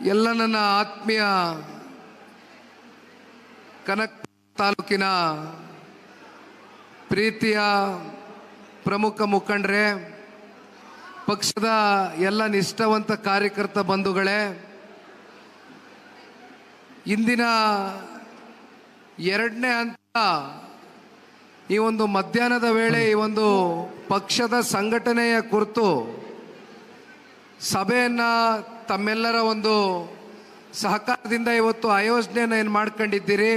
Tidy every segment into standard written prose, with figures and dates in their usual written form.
ಎಲ್ಲ ನನ್ನ ಆತ್ಮೀಯ ಕನಕ ತಾಲೂಕಿನ ಪ್ರೀತಿಯ ಪ್ರಮುಖ ಮುಖಂಡರೇ, ಪಕ್ಷದ ಎಲ್ಲ ನಿಷ್ಠಾವಂತ ಕಾರ್ಯಕರ್ತ ಬಂಧುಗಳೇ, ಇಂದಿನ ಎರಡನೇ ಹಂತ ಈ ಒಂದು ಮಧ್ಯಾಹ್ನದ ವೇಳೆ ಈ ಒಂದು ಪಕ್ಷದ ಸಂಘಟನೆಯ ಕುರಿತು ಸಭೆಯನ್ನು ತಮ್ಮೆಲ್ಲರ ಒಂದು ಸಹಕಾರದಿಂದ ಇವತ್ತು ಆಯೋಜನೆಯನ್ನು ಏನು ಮಾಡ್ಕೊಂಡಿದ್ದೀರಿ.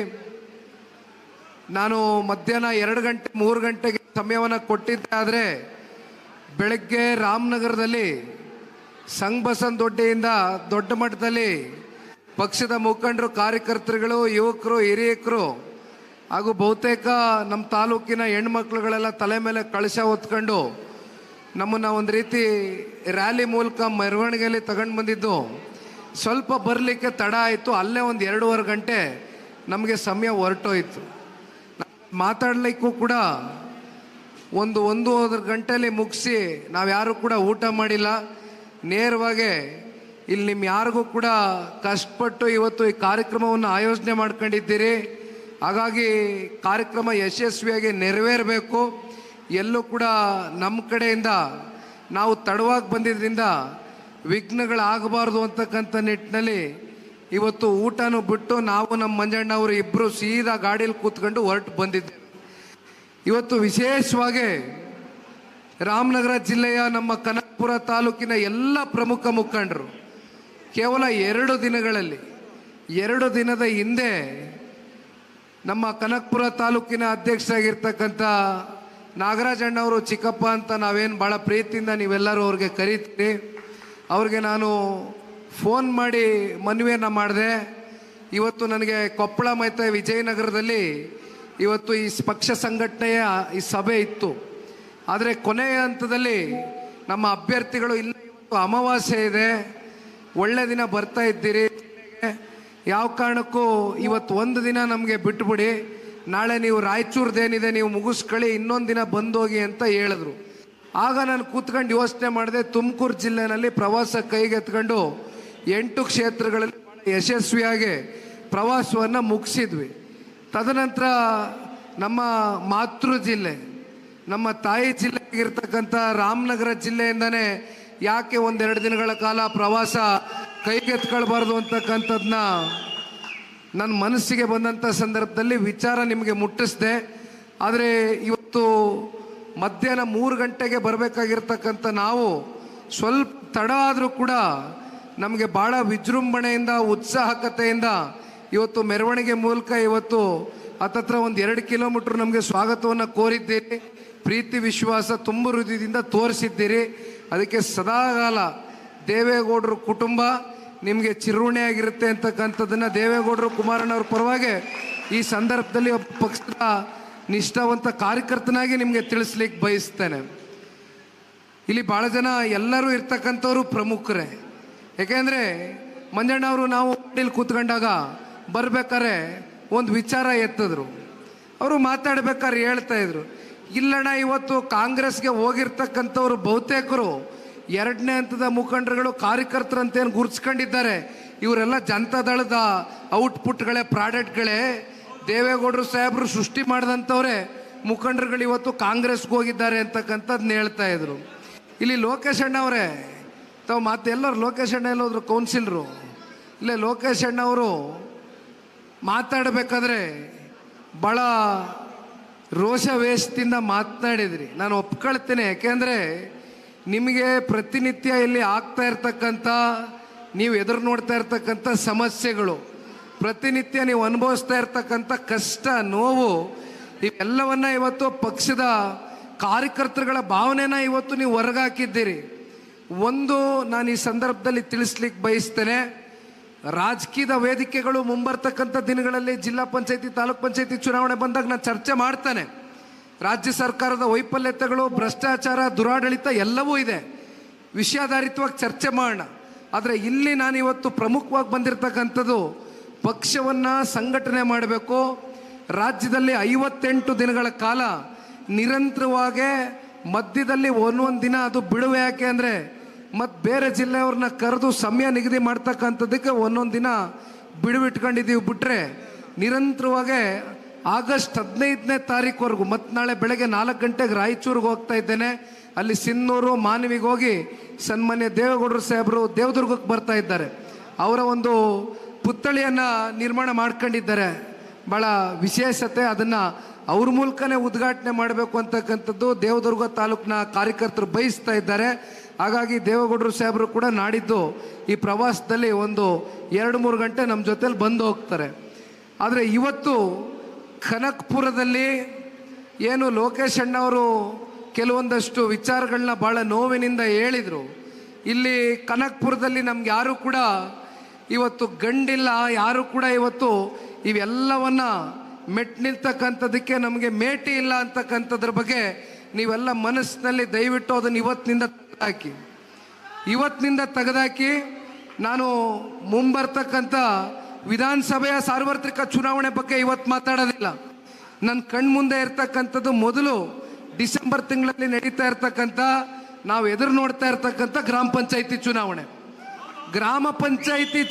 ನಾನು ಮಧ್ಯಾಹ್ನ 2 ಗಂಟೆ 3 ಗಂಟೆಗೆ ಸಮಯವನ್ನು ಕೊಟ್ಟಿದ್ದೆ. ಆದರೆ ಬೆಳಗ್ಗೆ ರಾಮನಗರದಲ್ಲಿ ಸಂಘ ದೊಡ್ಡೆಯಿಂದ ದೊಡ್ಡ ಮಟ್ಟದಲ್ಲಿ ಪಕ್ಷದ ಮುಖಂಡರು, ಕಾರ್ಯಕರ್ತರುಗಳು, ಯುವಕರು, ಹಿರಿಯಕರು ಹಾಗೂ ಬಹುತೇಕ ನಮ್ಮ ತಾಲೂಕಿನ ಹೆಣ್ಮಕ್ಳುಗಳೆಲ್ಲ ತಲೆ ಮೇಲೆ ಕಳಶ ಹೊತ್ಕೊಂಡು ನಮ್ಮನ್ನು ಒಂದು ರೀತಿ ರ್ಯಾಲಿ ಮೂಲಕ ಮೆರವಣಿಗೆಯಲ್ಲಿ ತಗೊಂಡು ಬಂದಿದ್ದು. ಸ್ವಲ್ಪ ಬರಲಿಕ್ಕೆ ತಡ ಆಯಿತು. ಅಲ್ಲೇ ಒಂದು 2.5 ಗಂಟೆ ನಮಗೆ ಸಮಯ ಹೊರಟೋಯ್ತು. ಮಾತಾಡಲಿಕ್ಕೂ ಕೂಡ ಒಂದು ಗಂಟೆಯಲ್ಲಿ ಮುಗಿಸಿ ನಾವು ಯಾರು ಕೂಡ ಊಟ ಮಾಡಿಲ್ಲ. ನೇರವಾಗಿ ಇಲ್ಲಿ ನಿಮ್ಮ ಯಾರಿಗೂ ಕೂಡ ಕಷ್ಟಪಟ್ಟು ಇವತ್ತು ಈ ಕಾರ್ಯಕ್ರಮವನ್ನು ಆಯೋಜನೆ ಮಾಡ್ಕೊಂಡಿದ್ದೀರಿ. ಹಾಗಾಗಿ ಕಾರ್ಯಕ್ರಮ ಯಶಸ್ವಿಯಾಗಿ ನೆರವೇರಬೇಕು. ಎಲ್ಲೂ ಕೂಡ ನಮ್ಮ ಕಡೆಯಿಂದ ನಾವು ತಡವಾಗಿ ಬಂದಿದ್ದರಿಂದ ವಿಘ್ನಗಳಾಗಬಾರ್ದು ಅಂತಕ್ಕಂಥ ನಿಟ್ಟಿನಲ್ಲಿ ಇವತ್ತು ಊಟನೂ ಬಿಟ್ಟು ನಾವು ನಮ್ಮ ಮಂಜಣ್ಣವರು ಇಬ್ಬರು ಸೀದಾ ಗಾಡೀಲಿ ಕೂತ್ಕೊಂಡು ಹೊರಟು ಬಂದಿದ್ದೇವೆ. ಇವತ್ತು ವಿಶೇಷವಾಗಿ ರಾಮನಗರ ಜಿಲ್ಲೆಯ ನಮ್ಮ ಕನಕಪುರ ತಾಲೂಕಿನ ಎಲ್ಲ ಪ್ರಮುಖ ಮುಖಂಡರು ಕೇವಲ 2 ದಿನಗಳಲ್ಲಿ 2 ದಿನದ ಹಿಂದೆ ನಮ್ಮ ಕನಕಪುರ ತಾಲೂಕಿನ ಅಧ್ಯಕ್ಷರಾಗಿರ್ತಕ್ಕಂಥ ನಾಗರಾಜಣ್ಣವರು, ಚಿಕ್ಕಪ್ಪ ಅಂತ ನಾವೇನು ಭಾಳ ಪ್ರೀತಿಯಿಂದ ನೀವೆಲ್ಲರೂ ಅವ್ರಿಗೆ ಕರೀತೀರಿ, ಅವ್ರಿಗೆ ನಾನು ಫೋನ್ ಮಾಡಿ ಮನವಿಯನ್ನು ಮಾಡಿದೆ. ಇವತ್ತು ನನಗೆ ಕೊಪ್ಪಳ ಮತ್ತು ವಿಜಯನಗರದಲ್ಲಿ ಇವತ್ತು ಈ ಪಕ್ಷ ಸಂಘಟನೆಯ ಈ ಸಭೆ ಇತ್ತು. ಆದರೆ ಕೊನೆಯ ಹಂತದಲ್ಲಿ ನಮ್ಮ ಅಭ್ಯರ್ಥಿಗಳು ಇಲ್ಲ, ಇವತ್ತು ಅಮಾವಾಸ್ಯೆ ಇದೆ, ಒಳ್ಳೆ ದಿನ ಬರ್ತಾ ಇದ್ದೀರಿ, ಯಾವ ಕಾರಣಕ್ಕೂ ಇವತ್ತು ಒಂದು ದಿನ ನಮಗೆ ಬಿಟ್ಬಿಡಿ, ನಾಳೆ ನೀವು ರಾಯಚೂರ್ದೇನಿದೆ ನೀವು ಮುಗಿಸ್ಕೊಳ್ಳಿ, ಇನ್ನೊಂದು ದಿನ ಬಂದೋಗಿ ಅಂತ ಹೇಳಿದ್ರು. ಆಗ ನಾನು ಕೂತ್ಕೊಂಡು ಯೋಚನೆ ಮಾಡಿದೆ. ತುಮಕೂರು ಜಿಲ್ಲೆಯಲ್ಲಿ ಪ್ರವಾಸ ಕೈಗೆತ್ಕೊಂಡು 8 ಕ್ಷೇತ್ರಗಳಲ್ಲಿ ಯಶಸ್ವಿಯಾಗಿ ಪ್ರವಾಸವನ್ನು ಮುಗಿಸಿದ್ವಿ. ತದನಂತರ ನಮ್ಮ ಮಾತೃ ಜಿಲ್ಲೆ, ನಮ್ಮ ತಾಯಿ ಜಿಲ್ಲೆ ಆಗಿರ್ತಕ್ಕಂಥ ರಾಮನಗರ ಜಿಲ್ಲೆಯಿಂದನೇ ಯಾಕೆ 1-2 ದಿನಗಳ ಕಾಲ ಪ್ರವಾಸ ಕೈಗೆತ್ಕೊಳ್ಬಾರ್ದು ಅಂತಕ್ಕಂಥದ್ದನ್ನ ನನ್ನ ಮನಸ್ಸಿಗೆ ಬಂದಂಥ ಸಂದರ್ಭದಲ್ಲಿ ವಿಚಾರ ನಿಮಗೆ ಮುಟ್ಟಿಸಿದೆ. ಆದರೆ ಇವತ್ತು ಮಧ್ಯಾಹ್ನ 3 ಗಂಟೆಗೆ ಬರಬೇಕಾಗಿರ್ತಕ್ಕಂಥ ನಾವು ಸ್ವಲ್ಪ ತಡ ಆದರೂ ಕೂಡ ನಮಗೆ ಭಾಳ ವಿಜೃಂಭಣೆಯಿಂದ, ಉತ್ಸಾಹಕತೆಯಿಂದ ಇವತ್ತು ಮೆರವಣಿಗೆ ಮೂಲಕ ಇವತ್ತು ಹತ್ತತ್ರ 1-2 ಕಿಲೋಮೀಟ್ರ್ ನಮಗೆ ಸ್ವಾಗತವನ್ನು ಕೋರಿದ್ದೀರಿ. ಪ್ರೀತಿ ವಿಶ್ವಾಸ ತುಂಬ ಹೃದಯದಿಂದ ತೋರಿಸಿದ್ದೀರಿ. ಅದಕ್ಕೆ ಸದಾಕಾಲ ದೇವೇಗೌಡರ ಕುಟುಂಬ ನಿಮಗೆ ಚಿರುಣೆಯಾಗಿರುತ್ತೆ ಅಂತಕ್ಕಂಥದ್ದನ್ನು ದೇವೇಗೌಡರು, ಕುಮಾರಣ್ಣವ್ರ ಪರವಾಗಿ ಈ ಸಂದರ್ಭದಲ್ಲಿ ಪಕ್ಷದ ನಿಷ್ಠಾವಂತ ಕಾರ್ಯಕರ್ತನಾಗಿ ನಿಮಗೆ ತಿಳಿಸ್ಲಿಕ್ಕೆ ಬಯಸ್ತೇನೆ. ಇಲ್ಲಿ ಭಾಳ ಜನ ಎಲ್ಲರೂ ಇರ್ತಕ್ಕಂಥವ್ರು ಪ್ರಮುಖರೇ. ಯಾಕೆಂದರೆ ಮಂಜಣ್ಣವರು ನಾವು ಇಲ್ಲಿ ಕೂತ್ಕೊಂಡಾಗ ಬರ್ಬೇಕಾದ್ರೆ ಒಂದು ವಿಚಾರ ಎತ್ತಿದ್ರು. ಅವರು ಮಾತಾಡ್ಬೇಕಾದ್ರೆ ಹೇಳ್ತಾ ಇದ್ರು, ಇಲ್ಲಣ್ಣ ಇವತ್ತು ಕಾಂಗ್ರೆಸ್ಗೆ ಹೋಗಿರ್ತಕ್ಕಂಥವ್ರು ಬಹುತೇಕರು 2ನೇ ಹಂತದ ಮುಖಂಡರುಗಳು, ಕಾರ್ಯಕರ್ತರು ಅಂತೇನು ಗುರುತಿಸ್ಕೊಂಡಿದ್ದಾರೆ, ಇವರೆಲ್ಲ ಜನತಾದಳದ ಔಟ್ಪುಟ್ಗಳೇ, ಪ್ರಾಡಕ್ಟ್ಗಳೇ, ದೇವೇಗೌಡರು ಸಾಹೇಬರು ಸೃಷ್ಟಿ ಮಾಡಿದಂಥವ್ರೆ ಮುಖಂಡರುಗಳು ಇವತ್ತು ಕಾಂಗ್ರೆಸ್ಗೆ ಹೋಗಿದ್ದಾರೆ ಅಂತಕ್ಕಂಥದ್ದನ್ನ ಹೇಳ್ತಾ ಇದ್ರು. ಇಲ್ಲಿ ಲೋಕೇಶ್ ಅಣ್ಣವರೇ ತಾವು ಎಲ್ಲರೂ ಲೋಕೇಶ್ ಅಣ್ಣ ಎಲ್ಲೋದ್ರು, ಕೌನ್ಸಿಲರು ಇಲ್ಲೇ ಲೋಕೇಶ್ ಅಣ್ಣವರು ಮಾತಾಡಬೇಕಾದ್ರೆ ಭಾಳ ರೋಷವೇಷದಿಂದ ಮಾತನಾಡಿದ್ರಿ. ನಾನು ಒಪ್ಕೊಳ್ತೇನೆ. ಯಾಕೆಂದರೆ ನಿಮಗೆ ಪ್ರತಿನಿತ್ಯ ಇಲ್ಲಿ ಆಗ್ತಾ ಇರ್ತಕ್ಕಂಥ, ನೀವು ಎದುರು ನೋಡ್ತಾ ಇರ್ತಕ್ಕಂಥ ಸಮಸ್ಯೆಗಳು, ಪ್ರತಿನಿತ್ಯ ನೀವು ಅನುಭವಿಸ್ತಾ ಇರ್ತಕ್ಕಂಥ ಕಷ್ಟ, ನೋವು, ಇವೆಲ್ಲವನ್ನ ಇವತ್ತು ಪಕ್ಷದ ಕಾರ್ಯಕರ್ತರುಗಳ ಭಾವನೆನ ಇವತ್ತು ನೀವು ಹೊರಗಾಕಿದ್ದೀರಿ. ಒಂದು ನಾನು ಈ ಸಂದರ್ಭದಲ್ಲಿ ತಿಳಿಸ್ಲಿಕ್ಕೆ ಬಯಸ್ತೇನೆ, ರಾಜಕೀಯದ ವೇದಿಕೆಗಳು ಮುಂಬರ್ತಕ್ಕಂಥ ದಿನಗಳಲ್ಲಿ ಜಿಲ್ಲಾ ಪಂಚಾಯತಿ, ತಾಲೂಕ್ ಪಂಚಾಯತಿ ಚುನಾವಣೆ ಬಂದಾಗ ನಾನು ಚರ್ಚೆ ಮಾಡ್ತಾನೆ. ರಾಜ್ಯ ಸರ್ಕಾರದ ವೈಫಲ್ಯತೆಗಳು, ಭ್ರಷ್ಟಾಚಾರ, ದುರಾಡಳಿತ ಎಲ್ಲವೂ ಇದೆ, ವಿಷಯಾಧಾರಿತವಾಗಿ ಚರ್ಚೆ ಮಾಡೋಣ. ಆದರೆ ಇಲ್ಲಿ ನಾನು ಇವತ್ತು ಪ್ರಮುಖವಾಗಿ ಬಂದಿರತಕ್ಕಂಥದ್ದು ಪಕ್ಷವನ್ನು ಸಂಘಟನೆ ಮಾಡಬೇಕು. ರಾಜ್ಯದಲ್ಲಿ 58 ದಿನಗಳ ಕಾಲ ನಿರಂತರವಾಗಿ ಮಧ್ಯದಲ್ಲಿ ಒಂದೊಂದು ದಿನ ಅದು ಬಿಡುವೆ. ಯಾಕೆ ಅಂದರೆ ಮತ್ತು ಬೇರೆ ಜಿಲ್ಲೆಯವ್ರನ್ನ ಕರೆದು ಸಮಯ ನಿಗದಿ ಮಾಡ್ತಕ್ಕಂಥದ್ದಕ್ಕೆ ಒಂದೊಂದು ದಿನ ಬಿಡುವಿಟ್ಕೊಂಡಿದ್ದೀವಿ. ಬಿಟ್ಟರೆ ನಿರಂತರವಾಗಿ ಆಗಸ್ಟ್ 15ನೇ ತಾರೀಕುವರೆಗೂ ಮತ್ತು ನಾಳೆ ಬೆಳಗ್ಗೆ 4 ಗಂಟೆಗೆ ರಾಯಚೂರಿಗೆ ಹೋಗ್ತಾ ಇದ್ದೇನೆ. ಅಲ್ಲಿ ಸಿನ್ನೂರು ಮಾನವಿಗೆ ಹೋಗಿ ಸನ್ಮಾನ್ಯ ದೇವೇಗೌಡರು ಸಾಹೇಬರು ದೇವದುರ್ಗಕ್ಕೆ ಬರ್ತಾ ಇದ್ದಾರೆ. ಅವರ ಒಂದು ಪುತ್ಥಳಿಯನ್ನು ನಿರ್ಮಾಣ ಮಾಡ್ಕೊಂಡಿದ್ದಾರೆ. ಭಾಳ ವಿಶೇಷತೆ, ಅದನ್ನು ಅವ್ರ ಮೂಲಕನೇ ಉದ್ಘಾಟನೆ ಮಾಡಬೇಕು ಅಂತಕ್ಕಂಥದ್ದು ದೇವದುರ್ಗ ತಾಲೂಕಿನ ಕಾರ್ಯಕರ್ತರು ಬಯಸ್ತಾ ಇದ್ದಾರೆ. ಹಾಗಾಗಿ ದೇವೇಗೌಡರು ಸಾಹೇಬರು ಕೂಡ ನಾಡಿದ್ದು ಈ ಪ್ರವಾಸದಲ್ಲಿ ಒಂದು 2-3 ಗಂಟೆ ನಮ್ಮ ಜೊತೆಲಿ ಬಂದು ಹೋಗ್ತಾರೆ. ಆದರೆ ಇವತ್ತು ಕನಕಪುರದಲ್ಲಿ ಏನು ಲೋಕೇಶ್ ಅಣ್ಣವರು ಕೆಲವೊಂದಷ್ಟು ವಿಚಾರಗಳನ್ನ ಭಾಳ ನೋವಿನಿಂದ ಹೇಳಿದರು. ಇಲ್ಲಿ ಕನಕಪುರದಲ್ಲಿ ನಮ್ಗೆ ಯಾರೂ ಕೂಡ ಇವತ್ತು ಗಂಡಿಲ್ಲ, ಯಾರು ಕೂಡ ಇವತ್ತು ಇವೆಲ್ಲವನ್ನ ಮೆಟ್ ನಿಲ್ತಕ್ಕಂಥದ್ದಕ್ಕೆ ನಮಗೆ ಮೇಟಿ ಇಲ್ಲ ಅಂತಕ್ಕಂಥದ್ರ ಬಗ್ಗೆ ನೀವೆಲ್ಲ ಮನಸ್ಸಿನಲ್ಲಿ ದಯವಿಟ್ಟು ಅದನ್ನು ಇವತ್ತಿನಿಂದ ತೆಗೆದಾಕಿ ನಾನು ಮುಂಬರ್ತಕ್ಕಂಥ ವಿಧಾನಸಭೆಯ ಸಾರ್ವತ್ರಿಕ ಚುನಾವಣೆ ಬಗ್ಗೆ ಇವತ್ತು ಮಾತಾಡೋದಿಲ್ಲ. ನನ್ನ ಕಣ್ಮುಂದೆ ಇರ್ತಕ್ಕಂಥದ್ದು ಮೊದಲು ಡಿಸೆಂಬರ್ ತಿಂಗಳಲ್ಲಿ ನಡೀತಾ ಇರ್ತಕ್ಕಂಥ, ನಾವು ಎದುರು ನೋಡ್ತಾ ಇರ್ತಕ್ಕಂಥ ಗ್ರಾಮ ಪಂಚಾಯಿತಿ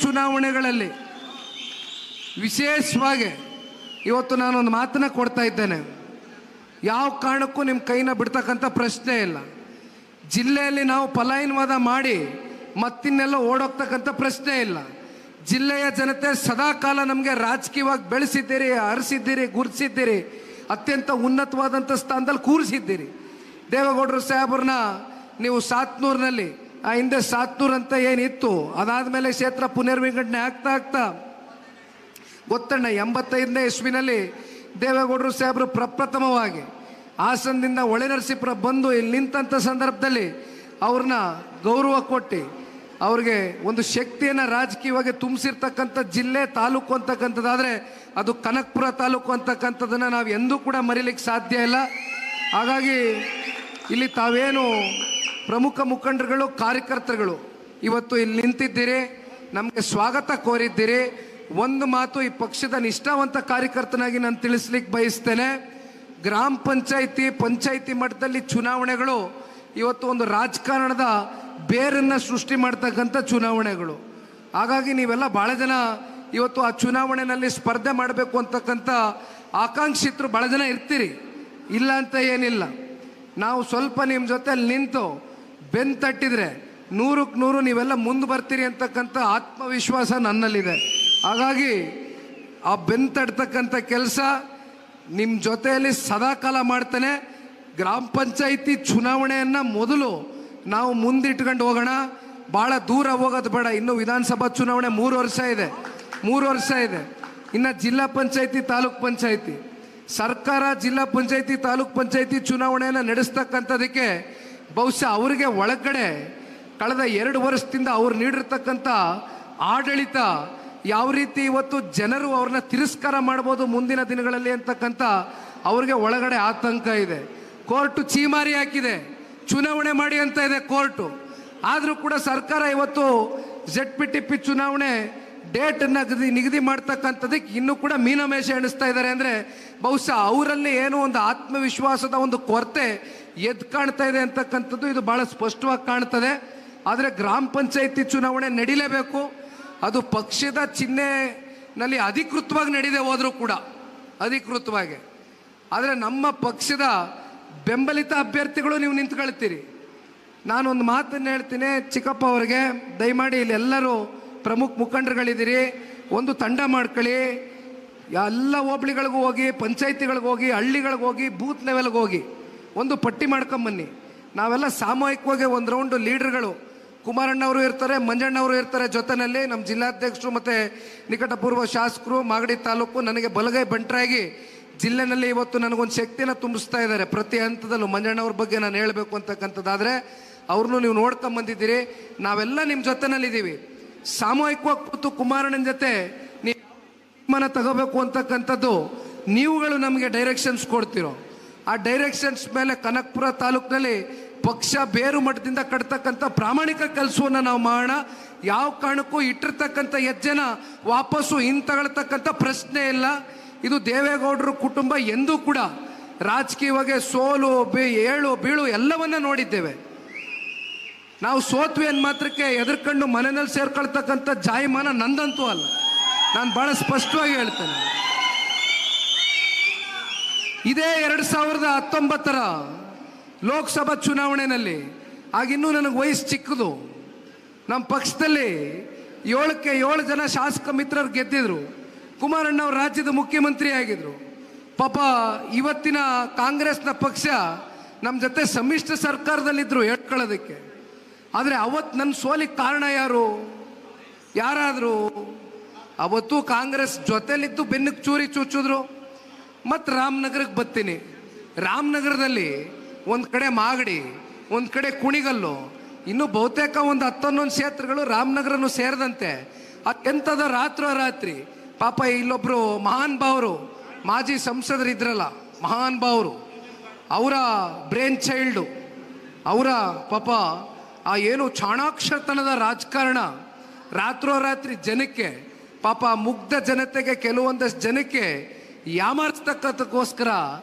ಚುನಾವಣೆಗಳಲ್ಲಿ ವಿಶೇಷವಾಗಿ ಇವತ್ತು ನಾನೊಂದು ಮಾತನ್ನ ಕೊಡ್ತಾ ಇದ್ದೇನೆ. ಯಾವ ಕಾರಣಕ್ಕೂ ನಿಮ್ಮ ಕೈನ ಬಿಡ್ತಕ್ಕಂಥ ಪ್ರಶ್ನೆ ಇಲ್ಲ. ಜಿಲ್ಲೆಯಲ್ಲಿ ನಾವು ಪಲಾಯನವಾದ ಮಾಡಿ ಮತ್ತಿನ್ನೆಲ್ಲ ಓಡೋಗ್ತಕ್ಕಂಥ ಪ್ರಶ್ನೆ ಇಲ್ಲ. ಜಿಲ್ಲೆಯ ಜನತೆ ಸದಾಕಾಲ ನಮಗೆ ರಾಜಕೀಯವಾಗಿ ಬೆಳೆಸಿದ್ದೀರಿ, ಹರಿಸಿದ್ದೀರಿ, ಗುರುತಿಸಿದ್ದೀರಿ, ಅತ್ಯಂತ ಉನ್ನತವಾದಂಥ ಸ್ಥಾನದಲ್ಲಿ ಕೂರಿಸಿದ್ದೀರಿ. ದೇವೇಗೌಡರು ಸಾಹೇಬ್ರನ್ನ ನೀವು ಸಾತ್ನೂರಿನಲ್ಲಿ, ಆ ಹಿಂದೆ ಸಾತ್ನೂರು ಅಂತ ಏನಿತ್ತು, ಅದಾದಮೇಲೆ ಕ್ಷೇತ್ರ ಪುನರ್ವಿಂಗಡಣೆ ಆಗ್ತಾ ಗೊತ್ತಣ್ಣ 85ನೇ ಇಸ್ವಿನಲ್ಲಿ ದೇವೇಗೌಡರು ಸಾಹೇಬರು ಪ್ರಪ್ರಥಮವಾಗಿ ಹಾಸನದಿಂದ ಹೊಳೆನರಸೀಪುರ ಬಂದು ಇಲ್ಲಿ ನಿಂತಂಥ ಸಂದರ್ಭದಲ್ಲಿ ಅವ್ರನ್ನ ಗೌರವ ಕೊಟ್ಟು ಅವ್ರಿಗೆ ಒಂದು ಶಕ್ತಿಯನ್ನು ರಾಜಕೀಯವಾಗಿ ತುಂಬಿಸಿರ್ತಕ್ಕಂಥ ಜಿಲ್ಲೆ ತಾಲೂಕು ಅಂತಕ್ಕಂಥದ್ದಾದರೆ ಅದು ಕನಕಪುರ ತಾಲೂಕು ಅಂತಕ್ಕಂಥದ್ದನ್ನು ನಾವು ಎಂದೂ ಕೂಡ ಮರೀಲಿಕ್ಕೆ ಸಾಧ್ಯ ಇಲ್ಲ. ಹಾಗಾಗಿ ಇಲ್ಲಿ ತಾವೇನು ಪ್ರಮುಖ ಮುಖಂಡರುಗಳು, ಕಾರ್ಯಕರ್ತರುಗಳು ಇವತ್ತು ಇಲ್ಲಿ ನಿಂತಿದ್ದೀರಿ, ನಮಗೆ ಸ್ವಾಗತ ಕೋರಿದ್ದೀರಿ. ಒಂದು ಮಾತು ಈ ಪಕ್ಷದ ನಿಷ್ಠಾವಂತ ಕಾರ್ಯಕರ್ತನಾಗಿ ನಾನು ತಿಳಿಸ್ಲಿಕ್ಕೆ ಬಯಸ್ತೇನೆ. ಗ್ರಾಮ ಪಂಚಾಯಿತಿ ಮಟ್ಟದಲ್ಲಿ ಚುನಾವಣೆಗಳು ಇವತ್ತು ಒಂದು ರಾಜಕಾರಣದ ಬೇರನ್ನು ಸೃಷ್ಟಿ ಮಾಡ್ತಕ್ಕಂಥ ಚುನಾವಣೆಗಳು. ಹಾಗಾಗಿ ನೀವೆಲ್ಲ ಭಾಳ ಜನ ಇವತ್ತು ಆ ಚುನಾವಣೆಯಲ್ಲಿ ಸ್ಪರ್ಧೆ ಮಾಡಬೇಕು ಅಂತಕ್ಕಂಥ ಆಕಾಂಕ್ಷಿತರು ಭಾಳ ಜನ ಇರ್ತೀರಿ, ಇಲ್ಲ ಅಂತ ಏನಿಲ್ಲ. ನಾವು ಸ್ವಲ್ಪ ನಿಮ್ಮ ಜೊತೆಲಿ ನಿಂತು ಬೆನ್ನು ತಟ್ಟಿದ್ರೆ 100ಕ್ಕೆ 100 ನೀವೆಲ್ಲ ಮುಂದೆ ಬರ್ತೀರಿ ಅಂತಕ್ಕಂಥ ಆತ್ಮವಿಶ್ವಾಸ ನನ್ನಲ್ಲಿದೆ. ಹಾಗಾಗಿ ಆ ಬೆನ್ನು ತಡ್ತಕ್ಕಂಥ ಕೆಲಸ ನಿಮ್ಮ ಜೊತೆಯಲ್ಲಿ ಸದಾಕಾಲ ಮಾಡ್ತಾನೆ. ಗ್ರಾಮ ಪಂಚಾಯಿತಿ ಚುನಾವಣೆಯನ್ನು ಮೊದಲು ನಾವು ಮುಂದಿಟ್ಕೊಂಡು ಹೋಗೋಣ, ಭಾಳ ದೂರ ಹೋಗೋದು ಬೇಡ. ಇನ್ನು ವಿಧಾನಸಭಾ ಚುನಾವಣೆ 3 ವರ್ಷ ಇದೆ. ಇನ್ನು ಜಿಲ್ಲಾ ಪಂಚಾಯಿತಿ, ತಾಲೂಕ್ ಪಂಚಾಯಿತಿ, ಸರ್ಕಾರ ಜಿಲ್ಲಾ ಪಂಚಾಯಿತಿ, ತಾಲೂಕ್ ಪಂಚಾಯಿತಿ ಚುನಾವಣೆಯನ್ನು ನಡೆಸ್ತಕ್ಕಂಥದಕ್ಕೆ ಬಹುಶಃ ಅವರಿಗೆ ಒಳಗಡೆ ಕಳೆದ 2 ವರ್ಷದಿಂದ ಅವ್ರು ನೀಡಿರ್ತಕ್ಕಂಥ ಆಡಳಿತ ಯಾವ ರೀತಿ ಇವತ್ತು ಜನರು ಅವ್ರನ್ನ ತಿರಸ್ಕಾರ ಮಾಡ್ಬೋದು ಮುಂದಿನ ದಿನಗಳಲ್ಲಿ ಅಂತಕ್ಕಂಥ ಅವ್ರಿಗೆ ಒಳಗಡೆ ಆತಂಕ ಇದೆ. ಕೋರ್ಟು ಚೀಮಾರಿ ಹಾಕಿದೆ, ಚುನಾವಣೆ ಮಾಡಿ ಅಂತ ಇದೆ ಕೋರ್ಟು. ಆದರೂ ಕೂಡ ಸರ್ಕಾರ ಇವತ್ತು ZPTP ಚುನಾವಣೆ ಡೇಟನ್ನು ನಿಗದಿ ಮಾಡ್ತಕ್ಕಂಥದ್ದಕ್ಕೆ ಇನ್ನೂ ಕೂಡ ಮೀನಮೇಷ ಎಣಿಸ್ತಾ ಇದ್ದಾರೆ. ಅಂದರೆ ಬಹುಶಃ ಅವರಲ್ಲಿ ಏನೋ ಒಂದು ಆತ್ಮವಿಶ್ವಾಸದ ಒಂದು ಕೊರತೆ ಎದ್ದು ಕಾಣ್ತಾ ಇದೆ ಅಂತಕ್ಕಂಥದ್ದು ಇದು ಭಾಳ ಸ್ಪಷ್ಟವಾಗಿ ಕಾಣ್ತದೆ. ಆದರೆ ಗ್ರಾಮ ಪಂಚಾಯಿತಿ ಚುನಾವಣೆ ನಡೀಲೇಬೇಕು. ಅದು ಪಕ್ಷದ ಚಿಹ್ನೆನಲ್ಲಿ ಅಧಿಕೃತವಾಗಿ ನಡೀದೆ ಹೋದರೂ ಕೂಡ ಅಧಿಕೃತವಾಗಿ. ಆದರೆ ನಮ್ಮ ಪಕ್ಷದ ಬೆಂಬಲಿತ ಅಭ್ಯರ್ಥಿಗಳು ನೀವು ನಿಂತ್ಕೊಳ್ತೀರಿ. ನಾನೊಂದು ಮಾತನ್ನು ಹೇಳ್ತೀನಿ ಚಿಕ್ಕಪ್ಪ ಅವರಿಗೆ, ದಯಮಾಡಿ ಇಲ್ಲಿ ಎಲ್ಲರೂ ಪ್ರಮುಖ ಮುಖಂಡರುಗಳಿದ್ದೀರಿ, ಒಂದು ತಂಡ ಮಾಡ್ಕೊಳ್ಳಿ. ಎಲ್ಲ ಹೋಬಳಿಗಳಿಗೂ ಹೋಗಿ, ಪಂಚಾಯಿತಿಗಳಿಗೆ ಹೋಗಿ, ಹಳ್ಳಿಗಳಿಗೆ ಹೋಗಿ, ಬೂತ್ ಲೆವೆಲ್ಗೆ ಹೋಗಿ ಒಂದು ಪಟ್ಟಿ ಮಾಡ್ಕೊಂಬನ್ನಿ. ನಾವೆಲ್ಲ ಸಾಮೂಹಿಕವಾಗಿ ಒಂದು ರೌಂಡು ಲೀಡರ್ಗಳು, ಕುಮಾರಣ್ಣವರು ಇರ್ತಾರೆ, ಮಂಜಣ್ಣವರು ಇರ್ತಾರೆ ಜೊತೆಯಲ್ಲಿ, ನಮ್ಮ ಜಿಲ್ಲಾಧ್ಯಕ್ಷರು ಮತ್ತು ನಿಕಟಪೂರ್ವ ಶಾಸಕರು, ಮಾಗಡಿ ತಾಲೂಕು ನನಗೆ ಬಲಗೈ ಬಂಟರಾಗಿ ಜಿಲ್ಲೆನಲ್ಲಿ ಇವತ್ತು ನನಗೊಂದು ಶಕ್ತಿಯನ್ನು ತುಂಬಿಸ್ತಾ ಇದ್ದಾರೆ ಪ್ರತಿ ಹಂತದಲ್ಲೂ. ಮಂಜಣ್ಣವ್ರ ಬಗ್ಗೆ ನಾನು ಹೇಳಬೇಕು ಅಂತಕ್ಕಂಥದ್ದಾದರೆ ಅವ್ರನ್ನೂ ನೀವು ನೋಡ್ಕೊಂಬಂದಿದ್ದೀರಿ, ನಾವೆಲ್ಲ ನಿಮ್ಮ ಜೊತೆನಲ್ಲಿದ್ದೀವಿ. ಸಾಮೂಹಿಕವಾಗಿ ಕೂತು ಕುಮಾರಣ್ಣನ ಜೊತೆ ನೀವು ತಗೋಬೇಕು ಅಂತಕ್ಕಂಥದ್ದು ನೀವುಗಳು ನಮಗೆ ಡೈರೆಕ್ಷನ್ಸ್ ಕೊಡ್ತಿರೋ ಆ ಡೈರೆಕ್ಷನ್ಸ್ ಮೇಲೆ ಕನಕಪುರ ತಾಲೂಕಿನಲ್ಲಿ ಪಕ್ಷ ಬೇರು ಮಟ್ಟದಿಂದ ಕಟ್ತಕ್ಕಂಥ ಪ್ರಾಮಾಣಿಕ ಕೆಲಸವನ್ನು ನಾವು ಮಾಡೋಣ. ಯಾವ ಕಾರಣಕ್ಕೂ ಇಟ್ಟಿರ್ತಕ್ಕಂಥ ಹೆಜ್ಜೆನ ವಾಪಸ್ಸು ಹಿಂತಗೊಳ್ತಕ್ಕಂಥ ಪ್ರಶ್ನೆ ಇಲ್ಲ. ಇದು ದೇವೇಗೌಡರ ಕುಟುಂಬ ಎಂದೂ ಕೂಡ ರಾಜಕೀಯವಾಗಿ ಸೋಲು ಏಳು ಬೀಳು ಎಲ್ಲವನ್ನ ನೋಡಿದ್ದೇವೆ. ನಾವು ಸೋತ್ವಿ ಅಂದ ಮಾತ್ರಕ್ಕೆ ಎದುರ್ಕೊಂಡು ಮನೆಯಲ್ಲಿ ಸೇರ್ಕೊಳ್ತಕ್ಕಂಥ ಜಾಯಮಾನ ನಂದಂತೂ ಅಲ್ಲ. ನಾನು ಬಹಳ ಸ್ಪಷ್ಟವಾಗಿ ಹೇಳ್ತೇನೆ. ಇದೇ 2019 ಲೋಕಸಭಾ ಚುನಾವಣೆಯಲ್ಲಿ ಆಗಿನ್ನೂ ನನಗೆ ವಯಸ್ಸು ಚಿಕ್ಕದು. ನಮ್ಮ ಪಕ್ಷದಲ್ಲಿ 7ಕ್ಕೆ 7 ಜನ ಶಾಸಕ ಮಿತ್ರರು ಗೆದ್ದಿದ್ರು. ಕುಮಾರಣ್ಣ ಅವರು ರಾಜ್ಯದ ಮುಖ್ಯಮಂತ್ರಿ ಆಗಿದ್ರು. ಪಾಪ ಇವತ್ತಿನ ಕಾಂಗ್ರೆಸ್ನ ಪಕ್ಷ ನಮ್ಮ ಜೊತೆ ಸಮ್ಮಿಶ್ರ ಸರ್ಕಾರದಲ್ಲಿದ್ದರು ಹೇಳ್ಕೊಳ್ಳೋದಕ್ಕೆ. ಆದರೆ ಅವತ್ತು ನನ್ನ ಸೋಲಿಗೆ ಕಾರಣ ಯಾರಾದರೂ ಅವತ್ತು ಕಾಂಗ್ರೆಸ್ ಜೊತೆಲಿದ್ದು ಬೆನ್ನಕ್ಕೆ ಚೂರಿ ಚುಚ್ಚಿದ್ರು. ಮತ್ತು ರಾಮನಗರಕ್ಕೆ ಬರ್ತೀನಿ. ರಾಮನಗರದಲ್ಲಿ ಒಂದು ಕಡೆ ಮಾಗಡಿ, ಒಂದು ಕಡೆ ಕುಣಿಗಲ್ಲು, ಇನ್ನು ಬಹುತೇಕ ಒಂದು 10-11 ಕ್ಷೇತ್ರಗಳು ರಾಮನಗರನು ಸೇರಿದಂತೆ ಎಂಥದ ರಾತ್ರಿ ಪಾಪ ಇಲ್ಲೊಬ್ರು ಮಹಾನ್ ಭಾವರು ಮಾಜಿ ಸಂಸದರಿದ್ರಲ್ಲ, ಮಹಾನ್ ಭಾವರು, ಅವರ ಬ್ರೇನ್ ಚೈಲ್ಡು, ಅವರ ಪಾಪ ಆ ಏನು ಚಾಣಾಕ್ಷತನದ ರಾಜಕಾರಣ ರಾತ್ರಿ ಜನಕ್ಕೆ, ಪಾಪ ಮುಗ್ಧ ಜನತೆಗೆ, ಕೆಲವೊಂದಷ್ಟು ಜನಕ್ಕೆ ಯಾಮಾರಿಸ್ತಕ್ಕಂಥಕ್ಕೋಸ್ಕರ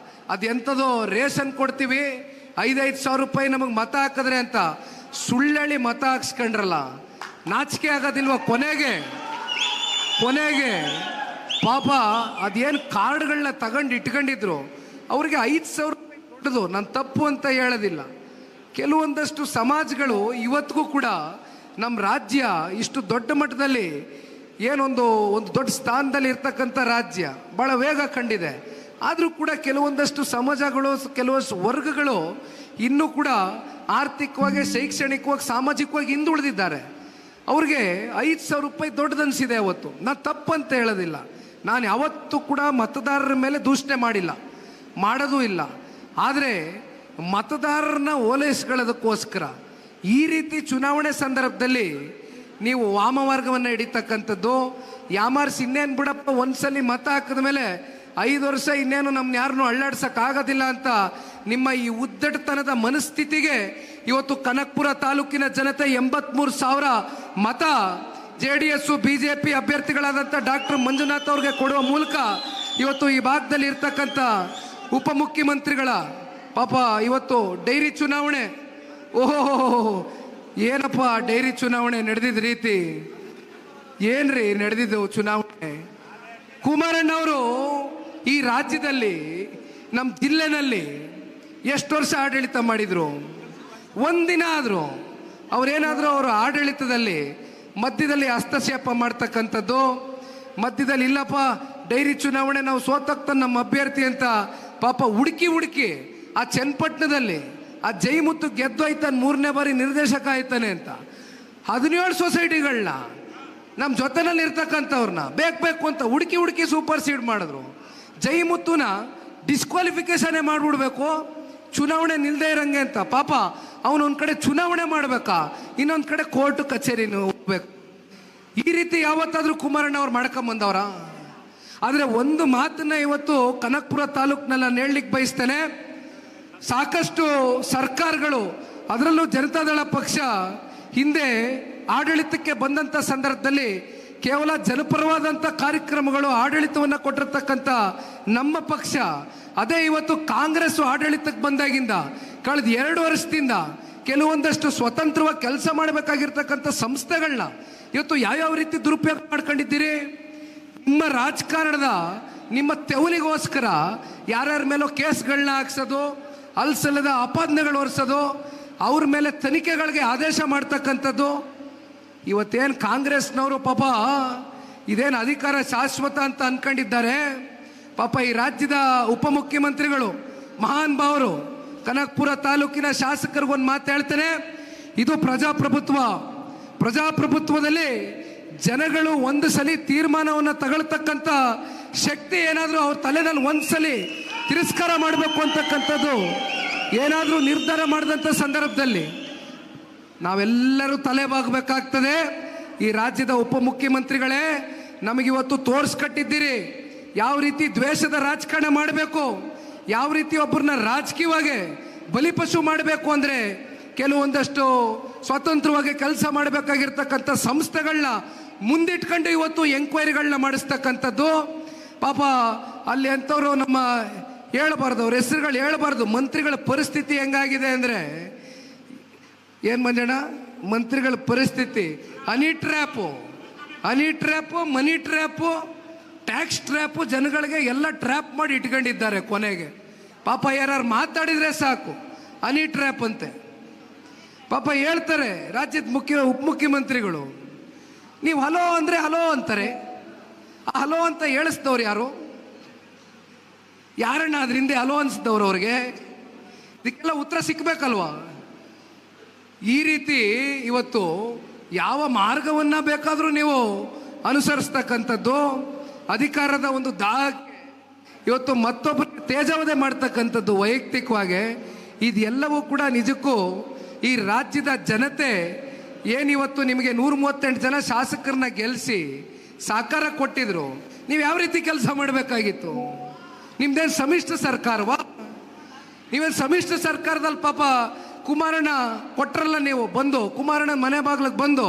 ಅದೆಂಥದೋ ರೇಷನ್ ಕೊಡ್ತೀವಿ, 5,000 ಸಾವಿರ ರೂಪಾಯಿ ನಮಗೆ ಮತ ಹಾಕಿದ್ರೆ ಅಂತ ಸುಳ್ಳೇಳಿ ಮತ ಹಾಕ್ಸ್ಕೊಂಡ್ರಲ್ಲ. ನಾಚಿಕೆ ಆಗೋದಿಲ್ವ? ಕೊನೆಗೆ ಪಾಪ ಅದೇನು ಕಾರ್ಡ್ಗಳನ್ನ ತಗೊಂಡು ಇಟ್ಕೊಂಡಿದ್ರು, ಅವ್ರಿಗೆ 5,000 ರೂಪಾಯಿ ಕೊಟ್ಟದು ನಾನು ತಪ್ಪು ಅಂತ ಹೇಳೋದಿಲ್ಲ. ಕೆಲವೊಂದಷ್ಟು ಸಮಾಜಗಳು ಇವತ್ತಿಗೂ ಕೂಡ ನಮ್ಮ ರಾಜ್ಯ ಇಷ್ಟು ದೊಡ್ಡ ಮಟ್ಟದಲ್ಲಿ ಒಂದು ದೊಡ್ಡ ಸ್ಥಾನದಲ್ಲಿ ಇರ್ತಕ್ಕಂಥ ರಾಜ್ಯ ಭಾಳ ವೇಗ ಕಂಡಿದೆ. ಆದರೂ ಕೂಡ ಕೆಲವೊಂದಷ್ಟು ಸಮಾಜಗಳು, ಕೆಲವೊಂದು ವರ್ಗಗಳು ಇನ್ನೂ ಕೂಡ ಆರ್ಥಿಕವಾಗಿ, ಶೈಕ್ಷಣಿಕವಾಗಿ, ಸಾಮಾಜಿಕವಾಗಿ ಹಿಂದುಳಿದಿದ್ದಾರೆ. ಅವ್ರಿಗೆ 5,000 ರೂಪಾಯಿ ದೊಡ್ಡದನ್ಸಿದೆ ಅವತ್ತು. ನಾನು ತಪ್ಪಂತ ಹೇಳೋದಿಲ್ಲ. ನಾನು ಯಾವತ್ತೂ ಕೂಡ ಮತದಾರರ ಮೇಲೆ ದೂಷಣೆ ಮಾಡೋದೂ ಇಲ್ಲ. ಆದರೆ ಮತದಾರರನ್ನ ಓಲೈಸ್ಕೊಳ್ಳೋದಕ್ಕೋಸ್ಕರ ಈ ರೀತಿ ಚುನಾವಣೆ ಸಂದರ್ಭದಲ್ಲಿ ನೀವು ವಾಮಮಾರ್ಗವನ್ನು ಹಿಡಿತಕ್ಕಂಥದ್ದು, ಯಾಮಾರಿಸಿ ಇನ್ನೇನು ಬಿಡಪ್ಪ ಒಂದ್ಸಲಿ ಮತ ಹಾಕಿದ ಮೇಲೆ 5 ವರ್ಷ ಇನ್ನೇನು ನಮ್ಮನ್ನ ಯಾರನ್ನೂ ಅಳ್ಳಾಡ್ಸೋಕ್ಕಾಗೋದಿಲ್ಲ ಅಂತ ನಿಮ್ಮ ಈ ಉದ್ದಟತನದ ಮನಸ್ಥಿತಿಗೆ ಇವತ್ತು ಕನಕಪುರ ತಾಲೂಕಿನ ಜನತೆ 83,000 ಮತ JDS BJP ಅಭ್ಯರ್ಥಿಗಳಾದಂಥ ಡಾಕ್ಟರ್ ಮಂಜುನಾಥ್ ಅವ್ರಿಗೆ ಕೊಡುವ ಮೂಲಕ ಇವತ್ತು ಈ ಭಾಗದಲ್ಲಿ ಇರ್ತಕ್ಕಂಥ ಉಪಮುಖ್ಯಮಂತ್ರಿಗಳ ಪಾಪ ಇವತ್ತು ಡೈರಿ ಚುನಾವಣೆ, ಓಹೋ ಏನಪ್ಪ ಡೈರಿ ಚುನಾವಣೆ ನಡೆದಿದ್ದ ರೀತಿ ಏನ್ರಿ ನಡೆದಿದ್ದು ಚುನಾವಣೆ. ಕುಮಾರಣ್ಣವರು ಈ ರಾಜ್ಯದಲ್ಲಿ, ನಮ್ಮ ಜಿಲ್ಲೆನಲ್ಲಿ ಎಷ್ಟು ವರ್ಷ ಆಡಳಿತ ಮಾಡಿದ್ರು? ಒಂದಿನ ಆದರೂ ಅವರೇನಾದರೂ ಅವರ ಆಡಳಿತದಲ್ಲಿ ಮಧ್ಯದಲ್ಲಿ ಹಸ್ತಕ್ಷೇಪ ಮಾಡ್ತಕ್ಕಂಥದ್ದು, ಮಧ್ಯದಲ್ಲಿ ಇಲ್ಲಪ್ಪ ಡೈರಿ ಚುನಾವಣೆ ನಾವು ಸೋತೋಗ್ತಾನೆ ನಮ್ಮ ಅಭ್ಯರ್ಥಿ ಅಂತ ಪಾಪ ಹುಡುಕಿ ಆ ಚನ್ನಪಟ್ಟಣದಲ್ಲಿ ಆ ಜೈಮುತ್ತು ಗೆದ್ದು ಆಯ್ತಾನೆ, 3ನೇ ಬಾರಿ ನಿರ್ದೇಶಕ ಆಯ್ತಾನೆ ಅಂತ 17 ಸೊಸೈಟಿಗಳನ್ನ ನಮ್ಮ ಜೊತೆನಲ್ಲಿ ಇರ್ತಕ್ಕಂಥವ್ರನ್ನ ಬೇಕು ಅಂತ ಹುಡುಕಿ ಸೂಪರ್ ಸೀಡ್ ಮಾಡಿದ್ರು. ಜೈಮುತ್ತುನ ಡಿಸ್ಕ್ವಾಲಿಫಿಕೇಶನ್ನೇ ಮಾಡಿಬಿಡ್ಬೇಕು ಚುನಾವಣೆ ನಿಲ್ಲದೆ ಇರಂಗೆ ಅಂತ. ಪಾಪ ಅವನೊಂದು ಕಡೆ ಚುನಾವಣೆ ಮಾಡಬೇಕಾ, ಇನ್ನೊಂದು ಕಡೆ ಕೋರ್ಟ್ ಕಚೇರಿನ ಹೋಗ್ಬೇಕು. ಈ ರೀತಿ ಯಾವತ್ತಾದರೂ ಕುಮಾರಣ್ಣ ಅವ್ರು ಮಾಡ್ಕೊಂಬಂದವ್ರ? ಆದರೆ ಒಂದು ಮಾತನ್ನ ಇವತ್ತು ಕನಕಪುರ ತಾಲೂಕಿನಲ್ಲಿ ನಾನು ಹೇಳಲಿಕ್ಕೆ ಬಯಸ್ತೇನೆ. ಸಾಕಷ್ಟು ಸರ್ಕಾರಗಳು, ಅದರಲ್ಲೂ ಜನತಾದಳ ಪಕ್ಷ ಹಿಂದೆ ಆಡಳಿತಕ್ಕೆ ಬಂದಂಥ ಸಂದರ್ಭದಲ್ಲಿ ಕೇವಲ ಜನಪರವಾದಂಥ ಕಾರ್ಯಕ್ರಮಗಳು, ಆಡಳಿತವನ್ನು ಕೊಟ್ಟಿರ್ತಕ್ಕಂಥ ನಮ್ಮ ಪಕ್ಷ, ಅದೇ ಇವತ್ತು ಕಾಂಗ್ರೆಸ್ ಆಡಳಿತಕ್ಕೆ ಬಂದಾಗಿಂದ ಕಳೆದ 2 ವರ್ಷದಿಂದ ಕೆಲವೊಂದಷ್ಟು ಸ್ವತಂತ್ರವಾಗಿ ಕೆಲಸ ಮಾಡಬೇಕಾಗಿರ್ತಕ್ಕಂಥ ಸಂಸ್ಥೆಗಳನ್ನ ಇವತ್ತು ಯಾವ್ಯಾವ ರೀತಿ ದುರುಪಯೋಗ ಮಾಡ್ಕೊಂಡಿದ್ದೀರಿ? ನಿಮ್ಮ ರಾಜಕಾರಣದ ನಿಮ್ಮ ತೆವಲಿಗೋಸ್ಕರ ಯಾರ್ಯಾರ ಮೇಲೋ ಕೇಸ್ಗಳನ್ನ ಹಾಕ್ಸೋದು, ಅಲ್ಸಲ್ಲದ ಆಪಾದನೆಗಳು ಹೊರಿಸೋದು, ಅವ್ರ ಮೇಲೆ ತನಿಖೆಗಳಿಗೆ ಆದೇಶ ಮಾಡ್ತಕ್ಕಂಥದ್ದು. ಇವತ್ತೇನು ಕಾಂಗ್ರೆಸ್ನವರು ಪಾಪ ಇದೇನು ಅಧಿಕಾರ ಶಾಶ್ವತ ಅಂತ ಅನ್ಕೊಂಡಿದ್ದಾರೆ. ಪಾಪ ಈ ರಾಜ್ಯದ ಉಪಮುಖ್ಯಮಂತ್ರಿಗಳು ಮಹಾನ್ ಭಾವರು ಕನಕಪುರ ತಾಲೂಕಿನ ಶಾಸಕರಿಗೊಂದು ಮಾತು ಹೇಳ್ತೇನೆ. ಇದು ಪ್ರಜಾಪ್ರಭುತ್ವದಲ್ಲಿ ಜನಗಳು ಒಂದು ಸಲ ತೀರ್ಮಾನವನ್ನು ತಗೊಳ್ತಕ್ಕಂಥ ಶಕ್ತಿ ಏನಾದರೂ ಅವ್ರ ತಲೆನಲ್ಲಿ ಒಂದ್ಸಲಿ ತಿರಸ್ಕಾರ ಮಾಡಬೇಕು ಅಂತಕ್ಕಂಥದ್ದು ಏನಾದರೂ ನಿರ್ಧಾರ ಮಾಡಿದಂಥ ಸಂದರ್ಭದಲ್ಲಿ ನಾವೆಲ್ಲರೂ ತಲೆ ಬಾಗಬೇಕಾಗ್ತದೆ. ಈ ರಾಜ್ಯದ ಉಪಮುಖ್ಯಮಂತ್ರಿಗಳೇ, ನಮಗಿವತ್ತು ತೋರಿಸ್ಕಟ್ಟಿದ್ದೀರಿ ಯಾವ ರೀತಿ ದ್ವೇಷದ ರಾಜಕಾರಣ ಮಾಡಬೇಕು, ಯಾವ ರೀತಿ ಒಬ್ಬರನ್ನ ರಾಜಕೀಯವಾಗಿ ಬಲಿಪಶು ಮಾಡಬೇಕು. ಅಂದರೆ ಕೆಲವೊಂದಷ್ಟು ಸ್ವತಂತ್ರವಾಗಿ ಕೆಲಸ ಮಾಡಬೇಕಾಗಿರ್ತಕ್ಕಂಥ ಸಂಸ್ಥೆಗಳನ್ನ ಮುಂದಿಟ್ಕೊಂಡು ಇವತ್ತು ಎಂಕ್ವೈರಿಗಳನ್ನ ಮಾಡಿಸ್ತಕ್ಕಂಥದ್ದು. ಪಾಪ ಅಲ್ಲಿ ಅಂಥವ್ರು ನಮ್ಮ ಹೇಳಬಾರ್ದು, ಅವ್ರ ಹೆಸರುಗಳು ಹೇಳಬಾರ್ದು. ಮಂತ್ರಿಗಳ ಪರಿಸ್ಥಿತಿ ಹೆಂಗಾಗಿದೆ ಅಂದರೆ ಏನು ಮಂಜಣ್ಣ, ಮಂತ್ರಿಗಳ ಪರಿಸ್ಥಿತಿ ಹನಿ ಟ್ರ್ಯಾಪು, ಮನಿ ಟ್ರ್ಯಾಪು, ಟ್ಯಾಕ್ಸ್ ಟ್ರ್ಯಾಪು, ಜನಗಳಿಗೆ ಎಲ್ಲ ಟ್ರ್ಯಾಪ್ ಮಾಡಿ ಇಟ್ಕೊಂಡಿದ್ದಾರೆ. ಕೊನೆಗೆ ಪಾಪ ಯಾರು ಮಾತಾಡಿದರೆ ಸಾಕು ಹನಿ ಟ್ರ್ಯಾಪ್ ಅಂತೆ. ಪಾಪ ಹೇಳ್ತಾರೆ ರಾಜ್ಯದ ಉಪಮುಖ್ಯಮಂತ್ರಿಗಳು, ನೀವು ಹಲೋ ಅಂದರೆ ಹಲೋ ಅಂತಾರೆ. ಆ ಹಲೋ ಅಂತ ಹೇಳಿಸ್ದವ್ರು ಯಾರು? ಯಾರಣ್ಣ ಅದ್ರ ಹಿಂದೆ ಹಲೋ ಅನ್ಸಿದವ್ರು? ಅವ್ರಿಗೆ ಇದಕ್ಕೆಲ್ಲ ಉತ್ತರ ಸಿಕ್ಕಬೇಕಲ್ವಾ? ಈ ರೀತಿ ಇವತ್ತು ಯಾವ ಮಾರ್ಗವನ್ನು ಬೇಕಾದರೂ ನೀವು ಅನುಸರಿಸ್ತಕ್ಕಂಥದ್ದು, ಅಧಿಕಾರದ ಒಂದು ದಾಹಕ್ಕೆ ಇವತ್ತು ಮತ್ತೊಬ್ಬರು ತೇಜಾವಧೆ ಮಾಡ್ತಕ್ಕಂಥದ್ದು ವೈಯಕ್ತಿಕವಾಗಿ, ಇದೆಲ್ಲವೂ ಕೂಡ ನಿಜಕ್ಕೂ ಈ ರಾಜ್ಯದ ಜನತೆ ಏನಿವತ್ತು ನಿಮಗೆ 138 ಜನ ಶಾಸಕರನ್ನ ಗೆಲ್ಲಿಸಿ ಸಾಕಾರ ಕೊಟ್ಟಿದ್ರು, ನೀವು ಯಾವ ರೀತಿ ಕೆಲಸ ಮಾಡಬೇಕಾಗಿತ್ತು? ನಿಮ್ದೇನು ಸಮ್ಮಿಶ್ರ ಸರ್ಕಾರವಾ? ನೀವೇನು ಸಮ್ಮಿಶ್ರ ಸರ್ಕಾರದಲ್ಲಿ ಪಾಪ ಕುಮಾರಣ್ಣ ಕೊಟ್ಟರಲ್ಲ, ನೀವು ಬಂದು ಕುಮಾರಣ್ಣ ಮನೆ ಬಾಗ್ಲಿಗೆ ಬಂದು